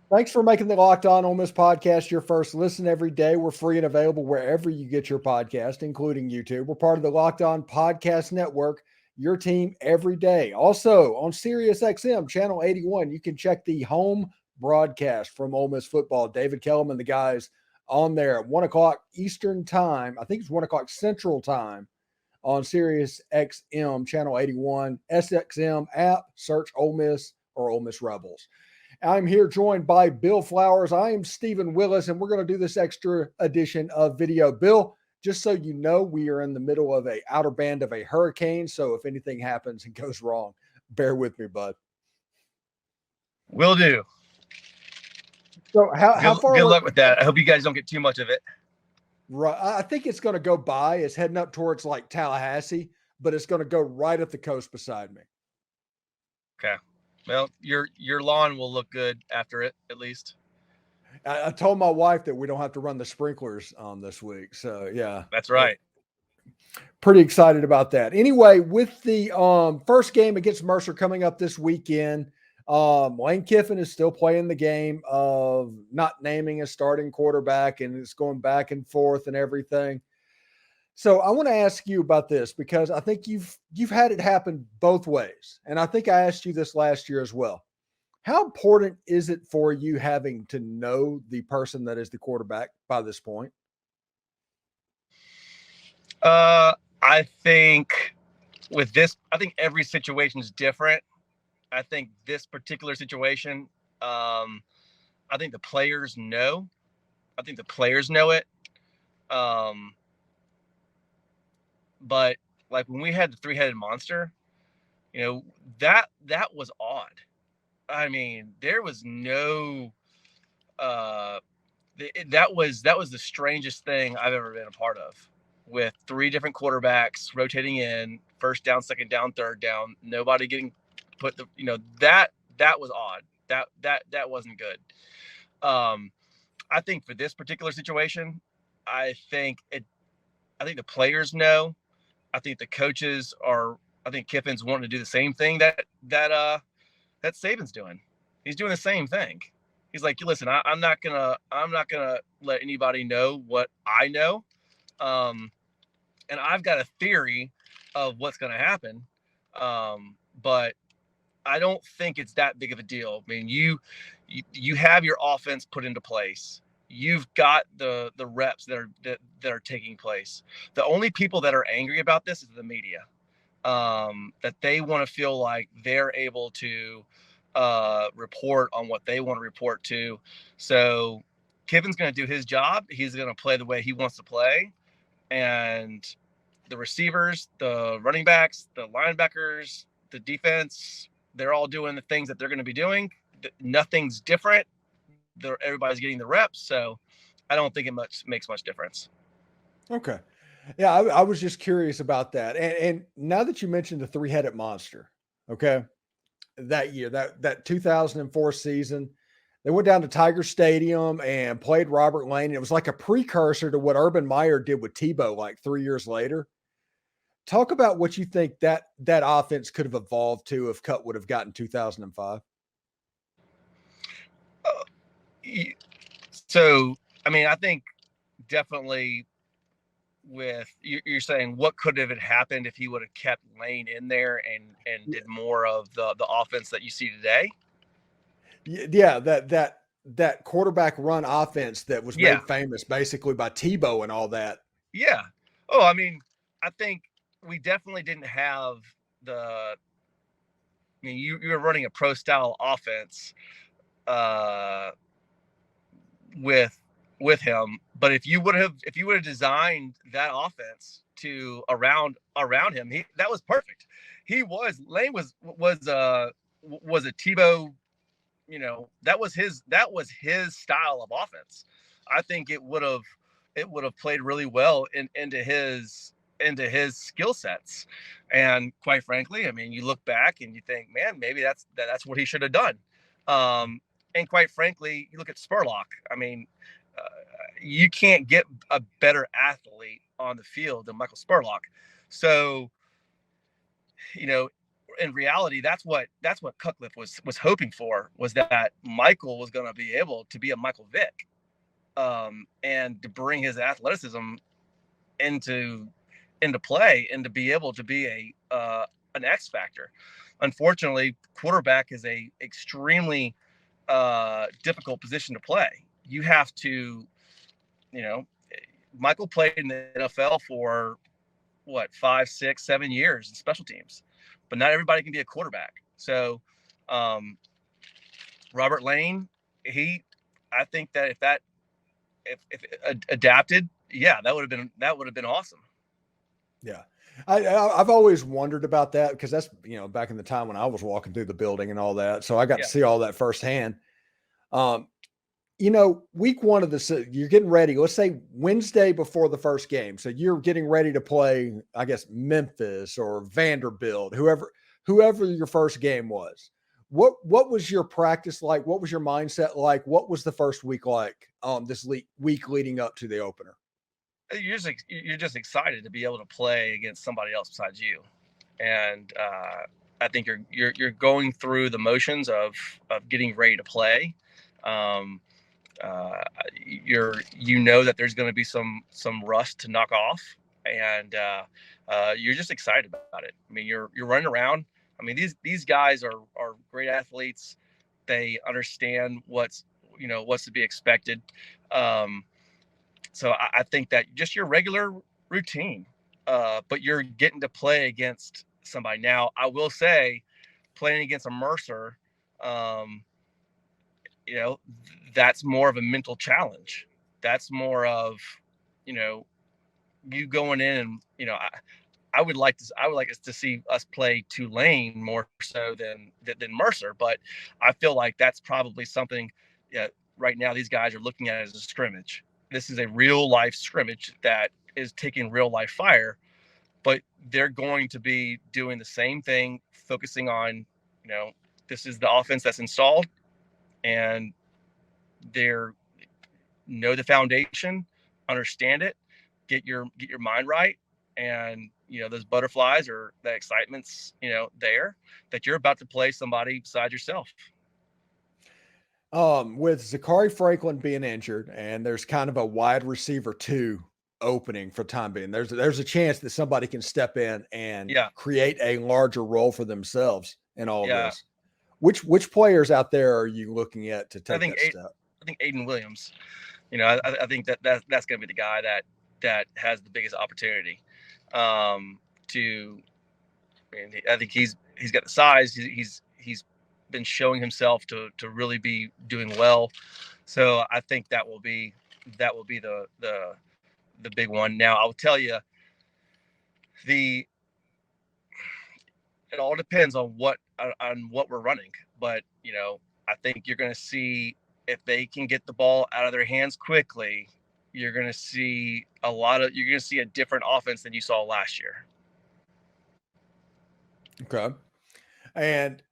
Thanks for making the Locked On Ole Miss podcast your first listen every day. We're free and available wherever you get your podcast, including YouTube. We're part of the Locked On Podcast Network, your team every day. Also on Sirius XM, channel 81, you can check the home broadcast from Ole Miss football. David Kellum and the guys on there at 1 o'clock Eastern time. I think it's 1 o'clock Central time on Sirius XM, channel 81, SXM app, search Ole Miss or Ole Miss Rebels. I'm here joined by Bill Flowers. I am Stephen Willis, and we're going to do this extra edition of video. Bill, just so you know, we are in the middle of a outer band of a hurricane. So if anything happens and goes wrong, bear with me, bud. Will do. So how far? Good luck with that. I hope you guys don't get too much of it. Right, I think it's going to go by. It's heading up towards like Tallahassee, but it's going to go right up the coast beside me. Okay. Well, your lawn will look good after it, at least. I told my wife that we don't have to run the sprinklers on this week. So yeah, that's right. Pretty excited about that. Anyway, with the first game against Mercer coming up this weekend, Lane Kiffin is still playing the game of not naming a starting quarterback, and it's going back and forth and everything. So I want to ask you about this because I think you've had it happen both ways, and I think I asked you this last year as well. How important is it for you having to know the person that is the quarterback by this point? I think with this, I think every situation is different. I think this particular situation, I think the players know. I think the players know it. But like when we had the three-headed monster, that was odd. I mean, there was no. That was the strangest thing I've ever been a part of. With three different quarterbacks rotating in, first down, second down, third down, nobody getting put that was odd. That wasn't good. I think for this particular situation, I think the players know. I think the coaches are. I think Kiffin's wanting to do the same thing that Saban's doing. He's doing the same thing. He's like, listen, I'm not gonna let anybody know what I know, and I've got a theory of what's gonna happen, but I don't think it's that big of a deal. I mean, you have your offense put into place. You've got the reps that are taking place. The only people that are angry about this is the media. That they want to feel like they're able to report on what they want to report to. So Kiffin's going to do his job. He's going to play the way he wants to play. And the receivers, the running backs, the linebackers, the defense, they're all doing the things that they're going to be doing. Nothing's different. Everybody's getting the reps. So I don't think it makes much difference. Okay. Yeah, I was just curious about that. And now that you mentioned the three-headed monster, okay, that year, that 2004 season, they went down to Tiger Stadium and played Robert Lane. It was like a precursor to what Urban Meyer did with Tebow like 3 years later. Talk about what you think that offense could have evolved to if Cut would have gotten 2005. So, I mean, I think definitely with you're saying what could have happened if he would have kept Lane in there and did more of the offense that you see today. Yeah, that quarterback run offense that was made famous basically by Tebow and all that. Yeah. Oh, I mean, I think we definitely didn't have I mean, you were running a pro style offense with him, but if you would have designed that offense to around him, that was perfect. Lane was a Tebow, that was his style of offense. I think it would have played really well into his skill sets. And quite frankly, I mean, you look back and you think, man, maybe that's what he should have done. And quite frankly, you look at Spurlock. I mean, you can't get a better athlete on the field than Michael Spurlock. So, in reality, that's what Cutcliffe was hoping for, was that Michael was going to be able to be a Michael Vick, and to bring his athleticism into play, and to be able to be an X factor. Unfortunately, quarterback is a extremely difficult position to play. You have to, Michael played in the NFL for what, 5, 6, 7 years in special teams, but not everybody can be a quarterback. So, Robert Lane, I think that if it adapted, yeah, that would have been awesome. Yeah. I've always wondered about that, because that's, back in the time when I was walking through the building and all that. So I got to see all that firsthand. Week one of you're getting ready, let's say Wednesday before the first game. So you're getting ready to play, I guess, Memphis or Vanderbilt, whoever your first game was. What was your practice like? What was your mindset like? What was the first week like, this week leading up to the opener? You're just excited to be able to play against somebody else besides you. And I think you're going through the motions of getting ready to play. That there's going to be some rust to knock off, and you're just excited about it. I mean, you're running around. I mean, these guys are great athletes. They understand what's to be expected. So I think that just your regular routine, but you're getting to play against somebody. Now, I will say, playing against a Mercer, that's more of a mental challenge. That's more of, you going in and, I would like us to see us play Tulane more so than Mercer, but I feel like that's probably something. Right now, these guys are looking at it as a scrimmage. This is a real life scrimmage that is taking real life fire, but they're going to be doing the same thing, focusing on, this is the offense that's installed, and they're know the foundation, understand it, get your mind right, and those butterflies or the excitement's there, that you're about to play somebody beside yourself. With Zachary Franklin being injured, and there's kind of a wide receiver 2 opening for time being, there's a chance that somebody can step in and create a larger role for themselves in all of this. Which players out there are you looking at to take that step? I think Aiden Williams. I think that's going to be the guy that has the biggest opportunity. I think he's got the size. He's been showing himself to really be doing well. So I think that will be the big one. Now, I'll tell you, it all depends on what we're running, but I think you're going to see, if they can get the ball out of their hands quickly, you're going to see a different offense than you saw last year. Okay. And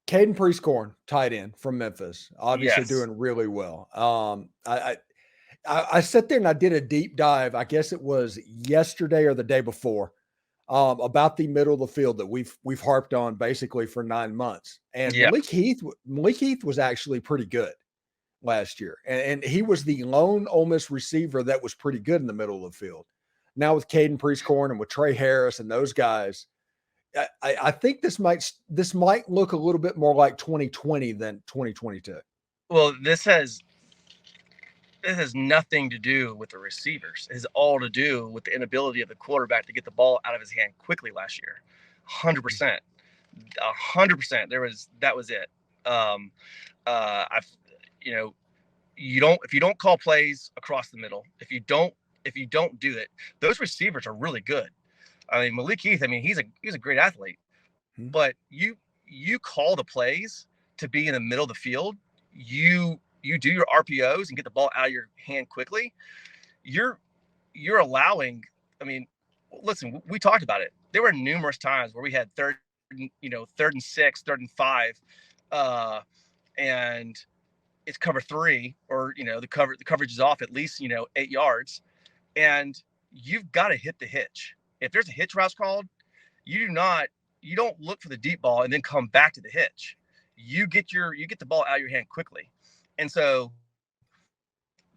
Caden Priestcorn, tight end from Memphis, obviously doing really well. I sat there and I did a deep dive, I guess it was yesterday or the day before, about the middle of the field that we've harped on basically for 9 months. And Malik Heath was actually pretty good last year. And he was the lone Ole Miss receiver that was pretty good in the middle of the field. Now with Caden Priestcorn and with Trey Harris and those guys, I think this might look a little bit more like 2020 than 2022. Well, this has nothing to do with the receivers. It has all to do with the inability of the quarterback to get the ball out of his hand quickly last year. 100%. 100%. That was it. If you don't call plays across the middle, if you don't do it, those receivers are really good. I mean, Malik Heath, he's a great athlete, but you call the plays to be in the middle of the field. You do your RPOs and get the ball out of your hand quickly. You're allowing. Listen, we talked about it. There were numerous times where we had third and 6, 3rd and 5, and it's cover 3, or the coverage is off at least 8 yards, and you've got to hit the hitch. If there's a hitch route called, you do not you don't look for the deep ball and then come back to the hitch. You get the ball out of your hand quickly. And so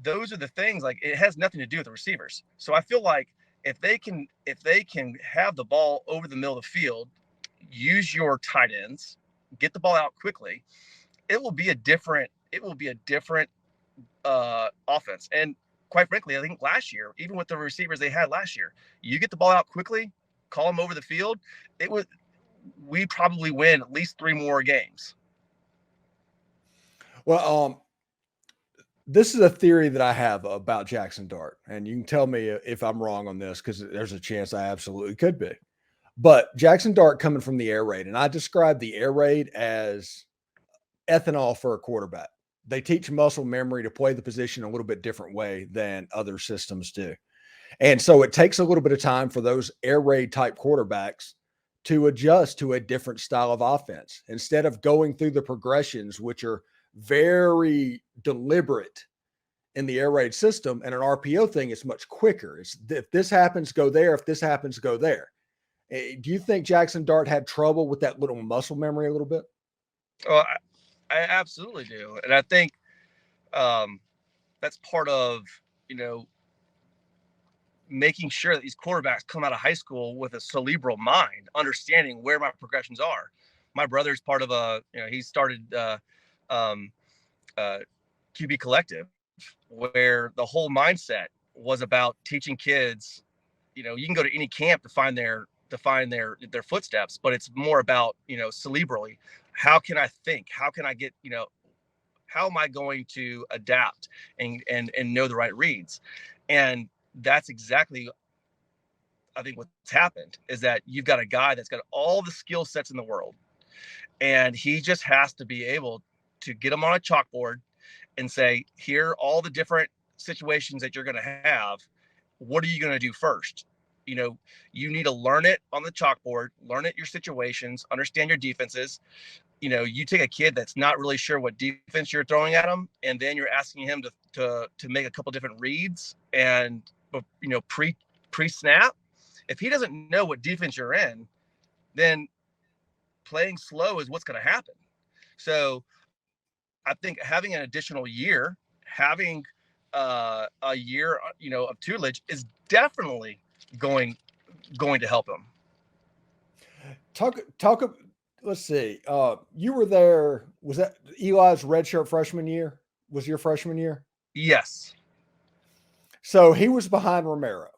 those are the things, like, it has nothing to do with the receivers. So I feel like if they can have the ball over the middle of the field, use your tight ends, get the ball out quickly, it will be a different offense. And quite frankly, I think last year, even with the receivers they had last year, you get the ball out quickly, call them over the field, it was we probably win at least 3 more games. Well, this is a theory that I have about Jackson Dart, and you can tell me if I'm wrong on this because there's a chance I absolutely could be. But Jackson Dart coming from the air raid, and I describe the air raid as ethanol for a quarterback. They teach muscle memory to play the position a little bit different way than other systems do. And so it takes a little bit of time for those air raid type quarterbacks to adjust to a different style of offense instead of going through the progressions, which are very deliberate in the air raid system. And an RPO thing is much quicker. It's if this happens, go there. If this happens, go there. Do you think Jackson Dart had trouble with that little muscle memory a little bit? Oh, I absolutely do, and I think um, that's part of you know making sure that these quarterbacks come out of high school with a cerebral mind, understanding where my progressions are. My brother's part of he started um, uh, QB Collective, where the whole mindset was about teaching kids. You can go to any camp to find their footsteps, but it's more about cerebrally. How can I think? How can I get how am I going to adapt and know the right reads? And that's exactly, I think, what's happened is that you've got a guy that's got all the skill sets in the world, and he just has to be able to get them on a chalkboard and say, here are all the different situations that you're going to have. What are you going to do first? You need to learn it on the chalkboard, learn it your situations, understand your defenses. You take a kid that's not really sure what defense you're throwing at him, and then you're asking him to make a couple different reads and pre snap. If he doesn't know what defense you're in, then playing slow is what's going to happen. So I think having an additional year, having a year, of tutelage is definitely going going to help him. Talk. Let's see. You were there. Was that Eli's redshirt freshman year? Was your freshman year? Yes. So he was behind Romero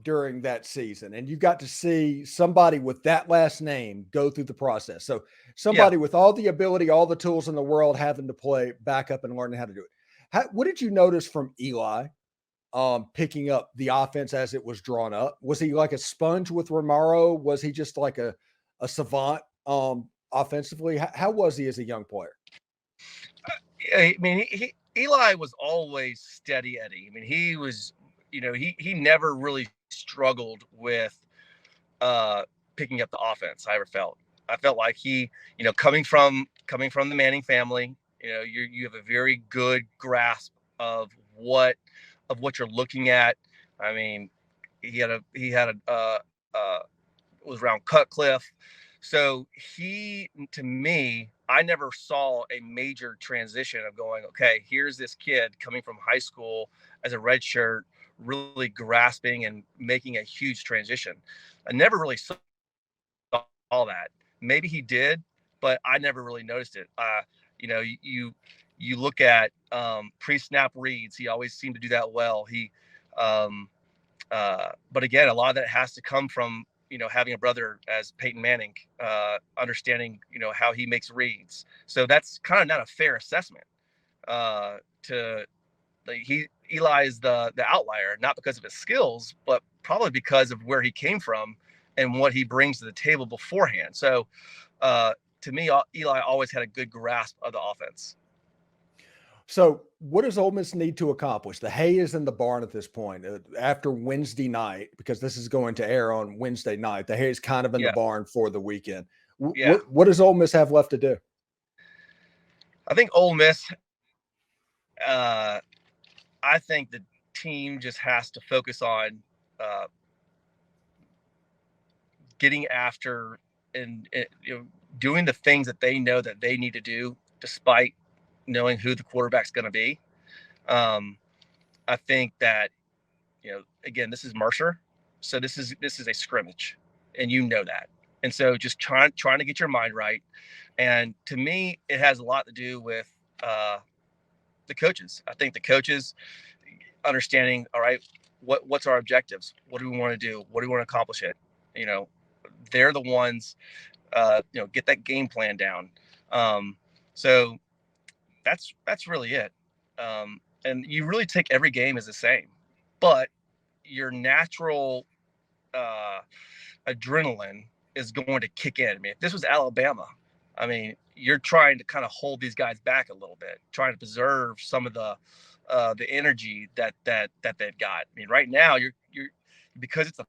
during that season, and you got to see somebody with that last name go through the process. So Yeah. somebody with all the ability, all the tools in the world, having to play backup and learning how to do it. What did you notice from Eli picking up the offense as it was drawn up? Was he like a sponge with Romero? Was he just like a savant offensively? How was he as a young player? I mean, Eli was always steady Eddie. I mean, he was, he never really struggled with uh, picking up the offense. I felt like he, coming from the Manning family, you have a very good grasp of what you're looking at. I mean, he had a was around Cutcliffe. So to me, I never saw a major transition of going, okay, here's this kid coming from high school as a red shirt, really grasping and making a huge transition. I never really saw that. Maybe he did, but I never really noticed it. You look at pre-snap reads. He always seemed to do that well. Um, but again, a lot of that has to come from having a brother as Peyton Manning, understanding how he makes reads. So that's kind of not a fair assessment. To Eli is the outlier, not because of his skills, but probably because of where he came from and what he brings to the table beforehand. So to me, Eli always had a good grasp of the offense. So, what does Ole Miss need to accomplish? The hay is in the barn at this point after Wednesday night, because this is going to air on Wednesday night. The hay is kind of in the Yeah, barn for the weekend. yeah. What does Ole Miss have left to do? I think Ole Miss. Uh, I think the team just has to focus on uh, getting after and doing the things that they know that they need to do, despite knowing who the quarterback's going to be. I think that, again, this is Mercer, so this is a scrimmage, and that. And so just trying to get your mind right. And to me, it has a lot to do with the coaches. I think the coaches understanding, all right, what's our objectives? What do we want to do? What do we want to accomplish it? They're the ones, get that game plan down. So that's really it. And you really take every game as the same, but your natural adrenaline is going to kick in. I mean, if this was Alabama, you're trying to kind of hold these guys back a little bit, trying to preserve some of the energy that they've got. I mean, right now you're because it's the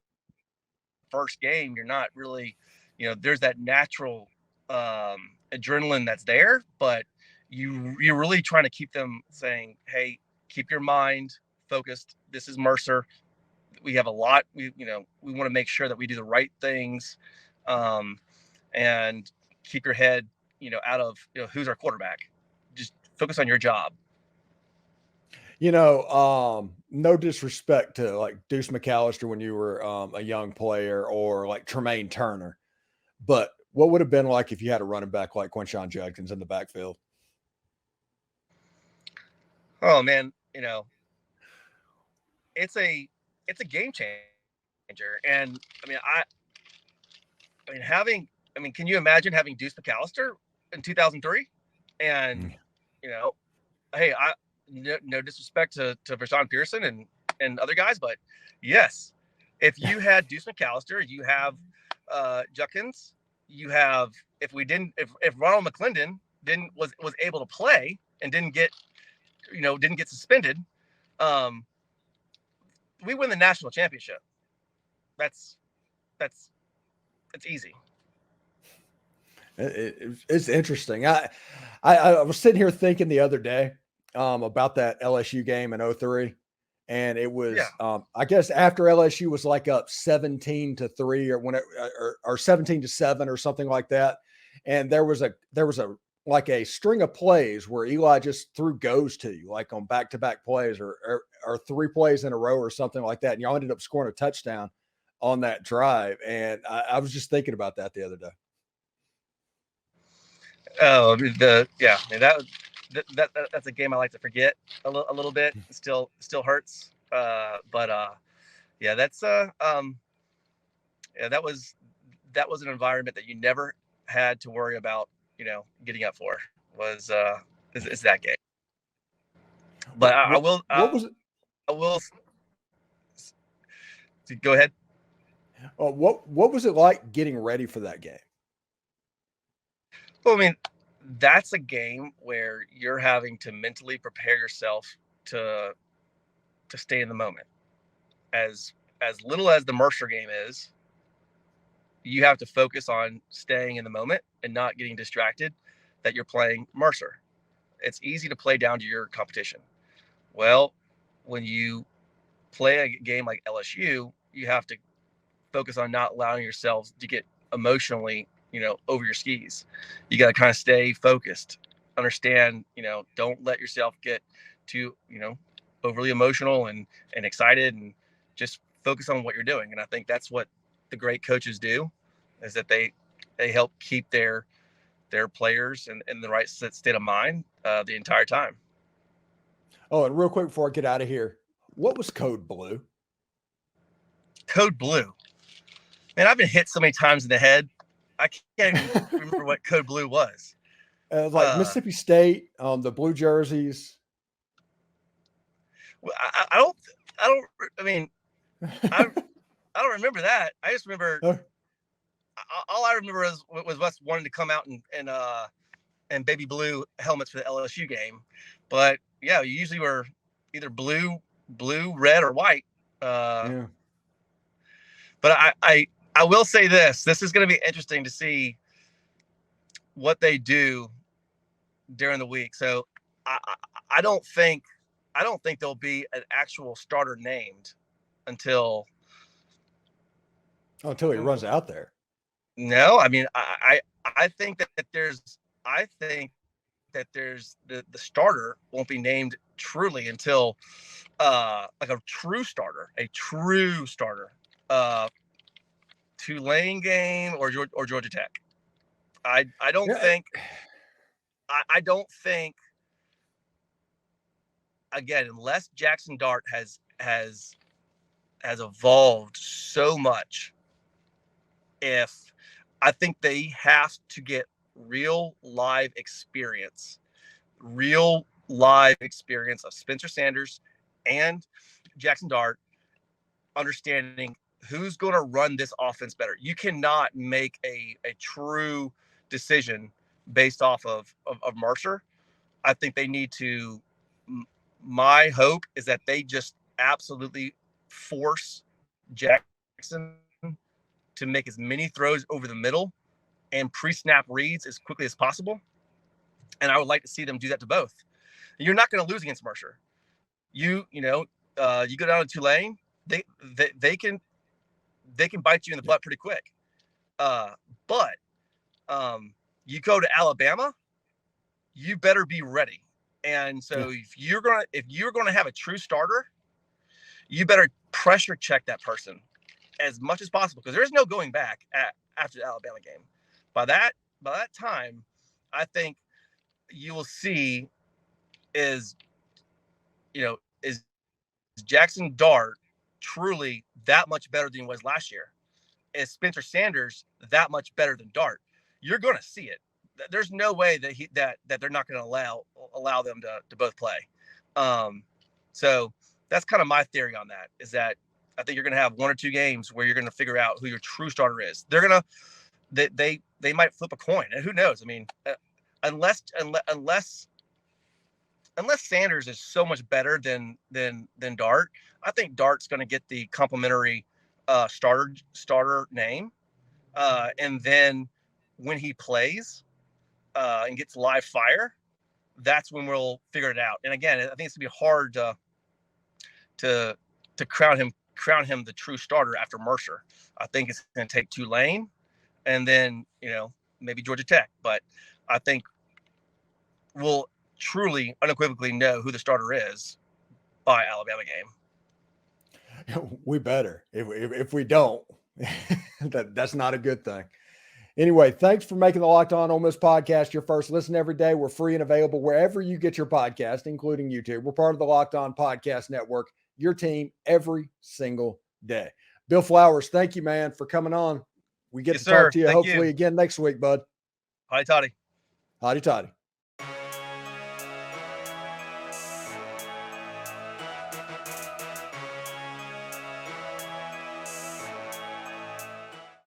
first game, you're not really, there's that natural adrenaline that's there, but you're really trying to keep them saying, hey, keep your mind focused. This is Mercer. We have a lot. We want to make sure that we do the right things, and keep your head, out of, who's our quarterback. Just focus on your job. No disrespect to like Deuce McAllister when you were a young player, or like Tremaine Turner, but what would have been like if you had a running back like Quinshon Judkins in the backfield? Oh man, it's a game changer. And can you imagine having Deuce McAllister in 2003? And hey, no disrespect to Rashawn Pearson and other guys, but yes, if you had Deuce McAllister, you have Judkins, you have, if Ronald McClendon was able to play and didn't get suspended, we win the national championship. That's easy. It's interesting. I was sitting here thinking the other day about that LSU game in 2003. And it was, I guess after LSU was like up 17-3 or 17-7 or something like that. And there was like a string of plays where Eli just threw goes to you, like on back-to-back plays or 3 plays in a row or something like that. And y'all ended up scoring a touchdown on that drive. And I was just thinking about that the other day. Oh, that's a game I like to forget a little bit. It still hurts. But that's that was an environment that you never had to worry about, getting up for, was is that game. But I will go ahead. What was it like getting ready for that game? Well, that's a game where you're having to mentally prepare yourself to stay in the moment. As little as the Mercer game is, you have to focus on staying in the moment and not getting distracted that you're playing Mercer. It's easy to play down to your competition. Well, when you play a game like LSU, you have to focus on not allowing yourselves to get emotionally, over your skis. You got to kind of stay focused, understand, don't let yourself get too, overly emotional and excited, and just focus on what you're doing. And I think that's what the great coaches do, is that they help keep their players in the right state of mind the entire time. Oh, and real quick before I get out of here, what was Code Blue? Code Blue. Man, I've been hit so many times in the head, I can't even remember what Code Blue was. Like Mississippi State, the blue jerseys. I don't remember that. I just remember, all I remember was us wanting to come out and baby blue helmets for the LSU game. But yeah, you usually were either blue, red, or white. But I will say this is going to be interesting to see what they do during the week. So I don't think there'll be an actual starter named until he runs out there. No, I mean, I think that there's the starter won't be named truly until like a true starter, Tulane game or Georgia Tech. I don't Yeah. think I don't think, again, unless Jackson Dart has evolved so much, if I think they have to get real live experience of Spencer Sanders and Jackson Dart, understanding who's going to run this offense better. You cannot make a true decision based off of Mercer. I think they need to. My hope is that they just absolutely force Jackson to make as many throws over the middle and pre-snap reads as quickly as possible. And I would like to see them do that to both. You're not going to lose against Mercer. You go down to Tulane, they can bite you in the butt pretty quick. But you go to Alabama, you better be ready. And so if you're gonna have a true starter, you better pressure check that person as much as possible, because there's no going back after the Alabama game. By that time, I think you will see is Jackson Dart truly that much better than he was last year? Is Spencer Sanders that much better than Dart? You're going to see it. There's no way that they're not going to allow them to both play. So that's kind of my theory on that, is that I think you're going to have one or two games where you're going to figure out who your true starter is. They might flip a coin, and who knows? I mean, unless Sanders is so much better than Dart, I think Dart's going to get the complimentary starter name, and then when he plays and gets live fire, that's when we'll figure it out. And again, I think it's gonna be hard to crown him the true starter after Mercer. I think it's going to take Tulane, and then maybe Georgia Tech. But I think we'll truly unequivocally know who the starter is by Alabama game. We better. If we don't, that's not a good thing. Anyway, thanks for making the Locked On Ole Miss podcast your first listen every day. We're free and available wherever you get your podcast, including YouTube. We're part of the Locked On Podcast Network, your team every single day. Bill Flowers, thank you, man, for coming on. We get to talk to you hopefully again next week, bud. Hi, Toddy. Hotty toddy.